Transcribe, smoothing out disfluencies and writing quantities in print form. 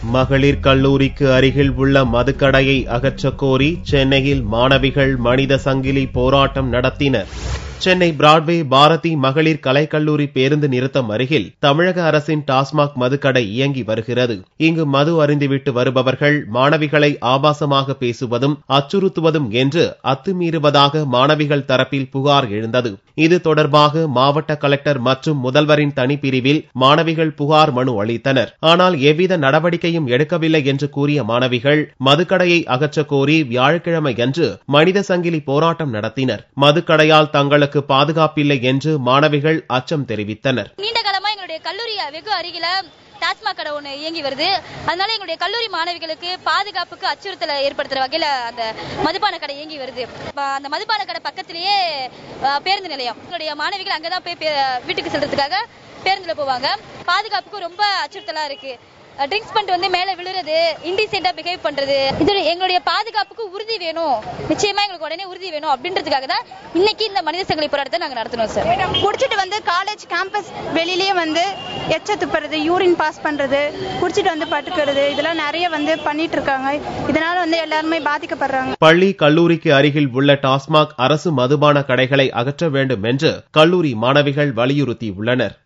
மகளிர் கல்லூரிக்கு அருகில் உள்ள மதுக்கடையை அகற்றக் கோரி சென்னையில் மாணவிகள் மனித சங்கிலி போராட்டம் நடத்தினர். சென்னை பிராட்வே பாரதி மகளிர் கலைக்கல்லூரி பேருந்து நிறுத்தம் அருகில் தமிழக அரசின் டாஸ்மாக் மதுக்கடை இயங்கி வருகிறது. இங்கு மது அருந்திவிட்டு வருபவர்கள் மாணவிகளை ஆபாசமாக பேசுவதும் அச்சுறுத்துவதும் என்று அத்துமீறுவதாக மாணவிகள் தரப்பில் புகார் எழுந்தது. இது தொடர்பாக மாவட்ட கலெக்டர் மற்றும் முதல்வரின் தனிப்பிரிவில் மாணவிகள் புகார் மனு அளித்தனர். ஆனால் எவ்வித நடவடிக்கையும் எடுக்கவில்லை என்று கூறிய மாணவிகள் மதுக்கடையை அகற்றக் கோரி வியாழக்கிழமையன்று மனித சங்கிலி போராட்டம் நடத்தினர். மதுக்கடையால் தங்களுக்கு பாதுகாப்பில்லை என்று மாணவிகள் அச்சம் தெரிவித்தனர். நீண்ட காலமா எங்களுடைய கல்லூரி வெகு அருகில டாஸ்மாக் கடை ஒன்று இயங்கி வருது. அதனால எங்களுடைய கல்லூரி மாணவிகளுக்கு பாதுகாப்புக்கு அச்சுறுத்தலை ஏற்படுத்துற வகையில அந்த மதுபான கடை இயங்கி வருது. அந்த மதுபான கடை பக்கத்திலேயே பேருந்து நிலையம். எங்களுடைய மாணவிகள் அங்கதான் போய் வீட்டுக்கு செல்றதுக்காக பேருந்துல போவாங்க. பாதுகாப்புக்கு ரொம்ப அச்சுறுத்தலா இருக்கு. ட்ரிங்க்ஸ் பண்ணிட்டு மேல விழுறது, இன்டிசென்டா பிஹேவ் பண்றது, இது எங்களுடைய பாதுகாப்புக்கு உறுதி வேணும். நிச்சயமா எங்களுக்கு உடனே உறுதி வேணும் அப்படின்றதுக்காக தான் இன்னைக்கு இந்த மனித சங்கிலி போராட்டத்தை நாங்க நடத்தணும் சார். குடிச்சிட்டு காலேஜ் கேம்பஸ் வெளியிலேயே எச்ச துப்புறது, யூரின் பாஸ் பண்றது, குடிச்சிட்டு பட்டுக்கிறது, இதெல்லாம் நிறைய பண்ணிட்டு இருக்காங்க. இதனால எல்லாருமே பாதிக்கப்படுறாங்க. பள்ளி கல்லூரிக்கு அருகில் உள்ள டாஸ்மாக் அரசு மதுபான கடைகளை அகற்ற வேண்டும் என்று கல்லூரி மாணவிகள் வலியுறுத்தியுள்ளனர்.